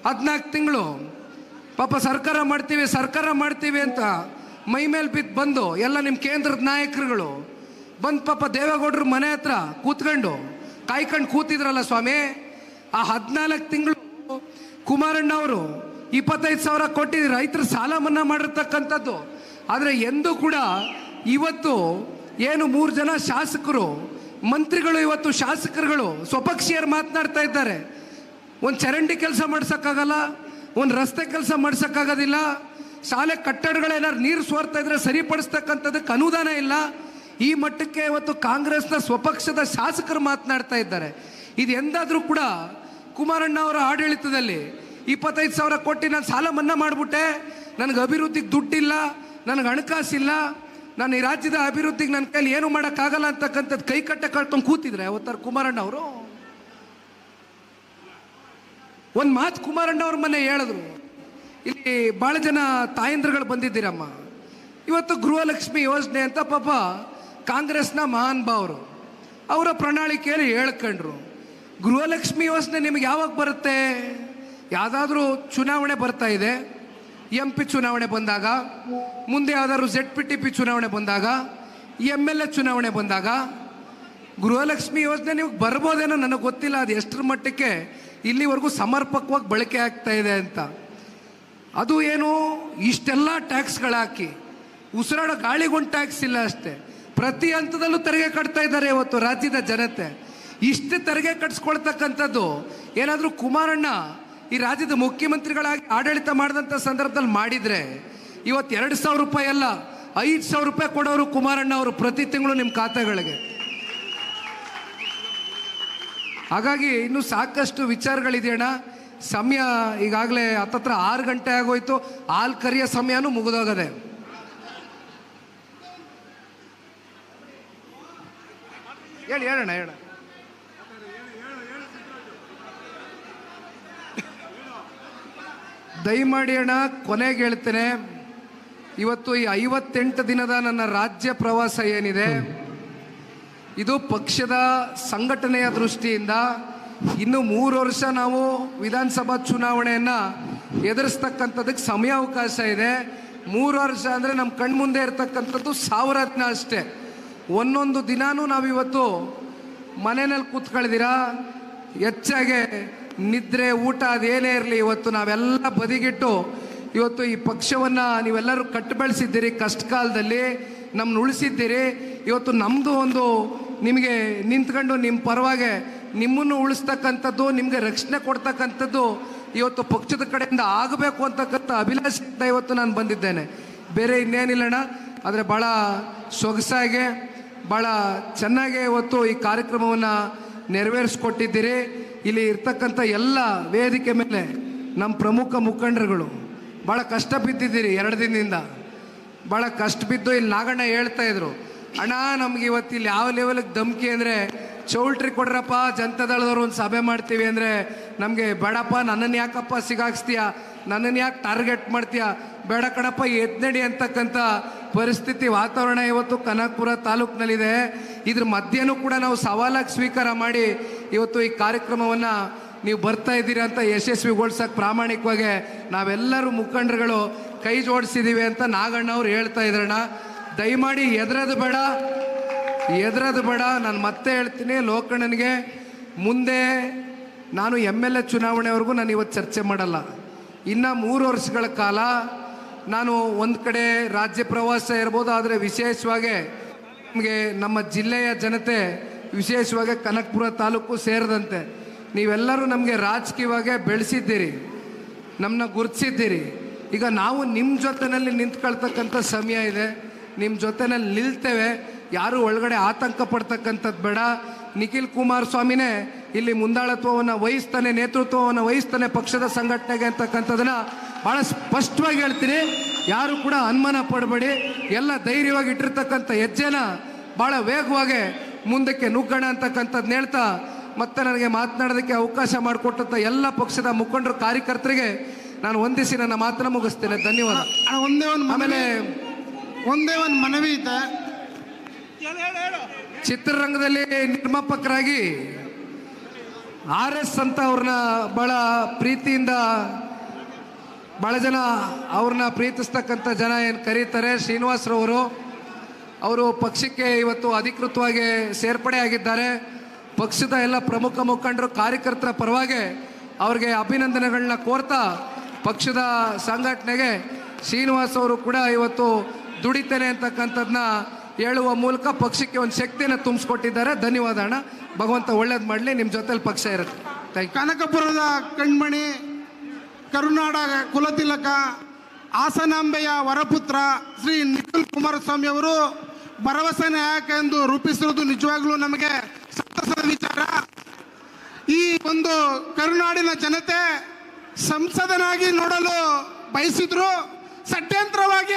14 ತಿಂಗಳು ಪಾಪ ಸರ್ಕಾರ ಮಾಡ್ತೀವಿ ಅಂತ ಮೈ ಮೇಲೆ ಬಿದ್ದು ಬಂದು ಎಲ್ಲ ನಿಮ್ಮ ಕೇಂದ್ರದ ನಾಯಕರುಗಳು ಬಂದು ಪಾಪ ದೇವೇಗೌಡರು ಮನೆ ಹತ್ರ ಕಾಯ್ಕೊಂಡು ಕೂತಿದ್ರಲ್ಲ ಸ್ವಾಮಿ. ಆ 14 ತಿಂಗಳು ಕುಮಾರಣ್ಣ ಅವರು 25,000 ಕೊಟ್ಟಿದ್ರು, ರೈತರ ಸಾಲ ಮನ್ನಾ ಮಾಡಿರ್ತಕ್ಕಂಥದ್ದು. ಆದರೆ ಎಂದೂ ಕೂಡ ಇವತ್ತು ಏನು 3 ಜನ ಶಾಸಕರು ಮಂತ್ರಿಗಳು ಇವತ್ತು ಶಾಸಕರುಗಳು ಸ್ವಪಕ್ಷೀಯರು ಮಾತನಾಡ್ತಾ ಇದ್ದಾರೆ. ಒಂದು ಚರಂಡಿ ಕೆಲಸ ಮಾಡ್ಸೋಕ್ಕಾಗಲ್ಲ, ಒಂದು ರಸ್ತೆ ಕೆಲಸ ಮಾಡ್ಸೋಕ್ಕಾಗೋದಿಲ್ಲ, ಶಾಲೆ ಕಟ್ಟಡಗಳೇನಾದ್ರು ನೀರು ಸೋರ್ತಾ ಇದ್ರೆ ಸರಿಪಡಿಸ್ತಕ್ಕಂಥದ್ದಕ್ಕೆ ಅನುದಾನ ಇಲ್ಲ. ಈ ಮಟ್ಟಕ್ಕೆ ಇವತ್ತು ಕಾಂಗ್ರೆಸ್ನ ಸ್ವಪಕ್ಷದ ಶಾಸಕರು ಮಾತನಾಡ್ತಾ ಇದ್ದಾರೆ. ಇದು ಎಂದಾದರೂ ಕೂಡ ಕುಮಾರಣ್ಣ ಅವರ ಆಡಳಿತದಲ್ಲಿ 25,000 ಕೊಟ್ಟು ನಾನು ಸಾಲ ಮನ್ನಾ ಮಾಡಿಬಿಟ್ಟೆ, ನನಗೆ ಅಭಿವೃದ್ಧಿಗೆ ದುಡ್ಡಿಲ್ಲ, ನನಗೆ ಹಣಕಾಸಿಲ್ಲ, ನಾನು ಈ ರಾಜ್ಯದ ಅಭಿವೃದ್ಧಿಗೆ ನನ್ನ ಕೈಲಿ ಏನು ಮಾಡೋಕ್ಕಾಗಲ್ಲ ಅಂತಕ್ಕಂಥದ್ದು ಕೈ ಕಟ್ಟೆ ಕಟ್ಕೊಂಡು ಕೂತಿದ್ರೆ ಅವತ್ತಾರ ಕುಮಾರಣ್ಣ ಅವರು? ಒಂದು ಮಾತು ಕುಮಾರಣ್ಣ ಅವ್ರ ಮನೆ ಹೇಳಿದ್ರು, ಇಲ್ಲಿ ಭಾಳ ಜನ ತಾಯಂದ್ರಗಳು ಬಂದಿದ್ದೀರಮ್ಮ, ಇವತ್ತು ಗೃಹಲಕ್ಷ್ಮಿ ಯೋಜನೆ ಅಂತ ಪಾಪ ಕಾಂಗ್ರೆಸ್ನ ಮಹಾನ್ ಭಾವರು ಅವರ ಪ್ರಣಾಳಿಕೆಯಲ್ಲಿ ಹೇಳ್ಕೊಂಡ್ರು. ಗೃಹಲಕ್ಷ್ಮಿ ಯೋಜನೆ ನಿಮಗೆ ಯಾವಾಗ ಬರುತ್ತೆ? ಯಾವುದಾದ್ರೂ ಚುನಾವಣೆ ಬರ್ತಾ ಇದೆ, MP ಚುನಾವಣೆ ಬಂದಾಗ, ಮುಂದೆ ಯಾವುದಾದ್ರು ZPTP ಚುನಾವಣೆ ಬಂದಾಗ, MLA ಚುನಾವಣೆ ಬಂದಾಗ ಗೃಹಲಕ್ಷ್ಮಿ ಯೋಜನೆ ನಿಮಗೆ ಬರ್ಬೋದೇನೋ, ನನಗೆ ಗೊತ್ತಿಲ್ಲ ಅದು ಎಷ್ಟರ ಮಟ್ಟಕ್ಕೆ ಇಲ್ಲಿವರೆಗೂ ಸಮರ್ಪಕವಾಗಿ ಬಳಕೆ ಆಗ್ತಾ ಇದೆ ಅಂತ. ಅದು ಏನು ಇಷ್ಟೆಲ್ಲ ಟ್ಯಾಕ್ಸ್ಗಳಾಕಿ ಉಸಿರಾಡೋ ಗಾಳಿಗೊಂದು ಟ್ಯಾಕ್ಸ್ ಇಲ್ಲ ಅಷ್ಟೇ, ಪ್ರತಿ ಹಂತದಲ್ಲೂ ತೆರಿಗೆ ಕಟ್ತಾ ಇದ್ದಾರೆ ಇವತ್ತು ರಾಜ್ಯದ ಜನತೆ. ಇಷ್ಟು ತೆರಿಗೆ ಕಟ್ಸ್ಕೊಳ್ತಕ್ಕಂಥದ್ದು ಏನಾದರೂ ಕುಮಾರಣ್ಣ ಈ ರಾಜ್ಯದ ಮುಖ್ಯಮಂತ್ರಿಗಳಾಗಿ ಆಡಳಿತ ಮಾಡಿದಂಥ ಸಂದರ್ಭದಲ್ಲಿ ಮಾಡಿದರೆ ಇವತ್ತು 2,000 ರೂಪಾಯಿ ಅಲ್ಲ 5,000 ರೂಪಾಯಿ ಕೊಡೋರು ಕುಮಾರಣ್ಣ ಅವರು ಪ್ರತಿ ತಿಂಗಳು ನಿಮ್ಮ ಖಾತೆಗಳಿಗೆ. ಹಾಗಾಗಿ ಇನ್ನೂ ಸಾಕಷ್ಟು ವಿಚಾರಗಳಿದೆಯಣ್ಣ. ಸಮಯ ಈಗಾಗಲೇ ಹತ್ತತ್ರ 6 ಗಂಟೆ ಆಗೋಯ್ತು, ಹಾಲು ಕರಿಯೋ ಸಮಯನೂ ಮುಗಿದೋಗದೆ. ಹೇಳೋಣ ದಯಮಾಡಿ ಅಣ್ಣ, ಕೊನೆಗೆ ಹೇಳ್ತೇನೆ, ಇವತ್ತು ಈ 58 ದಿನದ ನನ್ನ ರಾಜ್ಯ ಪ್ರವಾಸ ಏನಿದೆ ಇದು ಪಕ್ಷದ ಸಂಘಟನೆಯ ದೃಷ್ಟಿಯಿಂದ ಇನ್ನು 3 ವರ್ಷ ನಾವು ವಿಧಾನಸಭಾ ಚುನಾವಣೆಯನ್ನು ಎದುರಿಸ್ತಕ್ಕಂಥದ್ದಕ್ಕೆ ಸಮಯಾವಕಾಶ ಇದೆ. 3 ವರ್ಷ ಅಂದರೆ ನಮ್ಮ ಕಣ್ಮುಂದೆ ಇರತಕ್ಕಂಥದ್ದು 1000 ದಿನ ಅಷ್ಟೇ. ಒಂದೊಂದು ದಿನಾನೂ ನಾವಿವತ್ತು ಮನೆಯಲ್ಲಿ ಕೂತ್ಕೊಳ್ದಿರಾ, ಹೆಚ್ಚಾಗೆ ನಿದ್ರೆ ಊಟ ಅದೇನೇ ಇರಲಿ, ಇವತ್ತು ನಾವೆಲ್ಲ ಬದಿಗಿಟ್ಟು ಇವತ್ತು ಈ ಪಕ್ಷವನ್ನು ನೀವೆಲ್ಲರೂ ಕಟ್ಟು ಬೆಳೆಸಿದ್ದೀರಿ, ಕಷ್ಟ ಕಾಲದಲ್ಲಿ ನಮ್ಮನ್ನು ಉಳಿಸಿದ್ದೀರಿ. ಇವತ್ತು ನಮ್ಮದು ಒಂದು ನಿಮಗೆ ನಿಂತ್ಕೊಂಡು ನಿಮ್ಮ ಪರವಾಗಿ ನಿಮ್ಮನ್ನು ಉಳಿಸ್ತಕ್ಕಂಥದ್ದು, ನಿಮಗೆ ರಕ್ಷಣೆ ಕೊಡ್ತಕ್ಕಂಥದ್ದು ಇವತ್ತು ಪಕ್ಷದ ಕಡೆಯಿಂದ ಆಗಬೇಕು ಅಂತಕ್ಕಂಥ ಅಭಿಲಾಷೆಯಿಂದ ಇವತ್ತು ನಾನು ಬಂದಿದ್ದೇನೆ, ಬೇರೆ ಇನ್ನೇನಿಲ್ಲಣ್ಣ. ಆದರೆ ಭಾಳ ಸೊಗಸಾಗಿ ಭಾಳ ಚೆನ್ನಾಗಿ ಇವತ್ತು ಈ ಕಾರ್ಯಕ್ರಮವನ್ನು ನೆರವೇರಿಸ್ಕೊಟ್ಟಿದ್ದೀರಿ. ಇಲ್ಲಿ ಇರ್ತಕ್ಕಂಥ ಎಲ್ಲ ವೇದಿಕೆ ಮೇಲೆ ನಮ್ಮ ಪ್ರಮುಖ ಮುಖಂಡರುಗಳು ಭಾಳ ಕಷ್ಟ ಬಿದ್ದಿದ್ದೀರಿ, 2 ದಿನದಿಂದ ಭಾಳ ಕಷ್ಟ ಬಿದ್ದು. ಇಲ್ಲಿ ನಾಗಣ್ಣ ಹೇಳ್ತಾ ಇದ್ರು, ಅಣ್ಣ ನಮ್ಗೆ ಇವತ್ತು ಇಲ್ಲಿ ಯಾವ ಲೆವೆಲ್ಗೆ ಧಮ್ಕಿ ಅಂದರೆ ಚೌಲ್ಟ್ರಿ ಕೊಡ್ರಪ್ಪ, ಜನತಾದಳದವ್ರು ಒಂದು ಸಭೆ ಮಾಡ್ತೀವಿ ಅಂದರೆ ನಮಗೆ ಬೇಡಪ್ಪ, ನನ್ನನ್ನು ಯಾಕಪ್ಪ ಸಿಗಾಕ್ಸ್ತೀಯ, ನನ್ನನ್ನು ಯಾಕೆ ಟಾರ್ಗೆಟ್ ಮಾಡ್ತೀಯ, ಬೇಡ ಕಣಪ್ಪ ಎದ್ನಡಿ ಅಂತಕ್ಕಂಥ ಪರಿಸ್ಥಿತಿ ವಾತಾವರಣ ಇವತ್ತು ಕನಕಪುರ ತಾಲೂಕಿನಲ್ಲಿದೆ. ಇದ್ರ ಮಧ್ಯನೂ ಕೂಡ ನಾವು ಸವಾಲಾಗಿ ಸ್ವೀಕಾರ ಮಾಡಿ ಇವತ್ತು ಈ ಕಾರ್ಯಕ್ರಮವನ್ನು ನೀವು ಬರ್ತಾ ಇದ್ದೀರಿ ಅಂತ ಯಶಸ್ವಿಗೊಳಿಸೋಕೆ ಪ್ರಾಮಾಣಿಕವಾಗಿ ನಾವೆಲ್ಲರೂ ಮುಖಂಡರುಗಳು ಕೈ ಜೋಡಿಸಿದ್ದೀವಿ ಅಂತ ನಾಗಣ್ಣ ಅವ್ರು ಹೇಳ್ತಾ ಇದ್ರಣ್ಣ. ದಯಮಾಡಿ ಹೆದರೋದು ಬೇಡ. ನಾನು ಮತ್ತೆ ಹೇಳ್ತೀನಿ ಲೋಕಣ್ಣನಿಗೆ, ಮುಂದೆ ನಾನು MLA ಚುನಾವಣೆವರೆಗೂ ನಾನು ಇವತ್ತು ಚರ್ಚೆ ಮಾಡಲ್ಲ. ಇನ್ನು 3 ವರ್ಷಗಳ ಕಾಲ ನಾನು ಒಂದು ಕಡೆ ರಾಜ್ಯ ಪ್ರವಾಸ ಇರ್ಬೋದು, ಆದರೆ ವಿಶೇಷವಾಗಿ ನಮಗೆ ನಮ್ಮ ಜಿಲ್ಲೆಯ ಜನತೆ, ವಿಶೇಷವಾಗಿ ಕನಕಪುರ ತಾಲೂಕು ಸೇರಿದಂತೆ ನೀವೆಲ್ಲರೂ ನಮಗೆ ರಾಜಕೀಯವಾಗಿ ಬೆಳೆಸಿದ್ದೀರಿ, ನಮ್ಮನ್ನ ಗುರುತಿಸಿದ್ದೀರಿ. ಈಗ ನಾವು ನಿಮ್ಮ ಜೊತೆಯಲ್ಲಿ ನಿಂತ್ಕೊಳ್ತಕ್ಕಂಥ ಸಮಯ ಇದೆ, ನಿಮ್ಮ ಜೊತೆಯಲ್ಲಿ ನಿಲ್ತೇವೆ. ಯಾರು ಒಳಗಡೆ ಆತಂಕ ಪಡ್ತಕ್ಕಂಥದ್ದು ಬೇಡ. ನಿಖಿಲ್ ಕುಮಾರಸ್ವಾಮಿನೇ ಇಲ್ಲಿ ಮುಂದಾಳತ್ವವನ್ನು ವಹಿಸ್ತಾನೆ, ನೇತೃತ್ವವನ್ನು ವಹಿಸ್ತಾನೆ ಪಕ್ಷದ ಸಂಘಟನೆಗೆ ಅಂತಕ್ಕಂಥದ್ದನ್ನು ಭಾಳ ಸ್ಪಷ್ಟವಾಗಿ ಹೇಳ್ತೀನಿ. ಯಾರು ಕೂಡ ಅನುಮಾನ ಪಡಬೇಡಿ. ಎಲ್ಲ ಧೈರ್ಯವಾಗಿ ಇಟ್ಟಿರ್ತಕ್ಕಂಥ ಹೆಜ್ಜೆನ ಭಾಳ ವೇಗವಾಗಿ ಮುಂದಕ್ಕೆ ನುಗ್ಗೋಣ ಅಂತಕ್ಕಂಥದ್ದನ್ನ ಹೇಳ್ತಾ, ಮತ್ತೆ ನನಗೆ ಮಾತನಾಡೋದಕ್ಕೆ ಅವಕಾಶ ಮಾಡಿಕೊಟ್ಟಂಥ ಎಲ್ಲ ಪಕ್ಷದ ಮುಖಂಡರು, ಕಾರ್ಯಕರ್ತರಿಗೆ ನಾನು ವಂದಿಸಿ ನನ್ನ ಮಾತನ್ನ ಮುಗಿಸ್ತೇನೆ. ಧನ್ಯವಾದ. ಒಂದೇ ಒಂದು ಮನವಿ ಇದೆ. ಚಿತ್ರರಂಗದಲ್ಲಿ ನಿರ್ಮಾಪಕರಾಗಿ RS ಅಂತ ಅವ್ರನ್ನ ಭಾಳ ಪ್ರೀತಿಯಿಂದ ಭಾಳ ಜನ ಅವ್ರನ್ನ ಪ್ರೀತಿಸ್ತಕ್ಕಂಥ ಜನ ಏನು ಕರೀತಾರೆ, ಶ್ರೀನಿವಾಸರವರು, ಅವರು ಪಕ್ಷಕ್ಕೆ ಇವತ್ತು ಅಧಿಕೃತವಾಗಿ ಸೇರ್ಪಡೆ ಆಗಿದ್ದಾರೆ. ಪಕ್ಷದ ಎಲ್ಲ ಪ್ರಮುಖ ಮುಖಂಡರು, ಕಾರ್ಯಕರ್ತರ ಪರವಾಗಿ ಅವ್ರಿಗೆ ಅಭಿನಂದನೆಗಳನ್ನ ಕೋರ್ತಾ, ಪಕ್ಷದ ಸಂಘಟನೆಗೆ ಶ್ರೀನಿವಾಸ್ ಅವರು ಕೂಡ ಇವತ್ತು ದುಡಿತೇನೆ ಅಂತಕ್ಕಂಥದ್ದನ್ನ ಹೇಳುವ ಮೂಲಕ ಪಕ್ಷಕ್ಕೆ ಒಂದು ಶಕ್ತಿಯನ್ನು ತುಂಬಿಸ್ಕೊಟ್ಟಿದ್ದಾರೆ. ಧನ್ಯವಾದ ಅಣ್ಣ. ಭಗವಂತ ಒಳ್ಳೇದು ಮಾಡಲಿ. ನಿಮ್ಮ ಜೊತೆಲಿ ಪಕ್ಷ ಇರುತ್ತೆ. Thank you. ಕನಕಪುರದ ಕಣ್ಮಣಿ, ಕರುನಾಡ ಕುಲತಿಲಕ, ಹಾಸನಾಂಬೆಯ ವರಪುತ್ರ ಶ್ರೀ ನಿಖಿಲ್ ಕುಮಾರಸ್ವಾಮಿ ಅವರು ಭರವಸೆ ನಾಯಕ ಎಂದು ರೂಪಿಸಿರುವುದು ನಿಜವಾಗ್ಲೂ ನಮಗೆ ಸಂತಸದ ವಿಚಾರ. ಈ ಒಂದು ಕರುನಾಡಿನ ಜನತೆ ಸಂಸದನಾಗಿ ನೋಡಲು ಬಯಸಿದ್ರು. ಷಡ್ಯಂತ್ರವಾಗಿ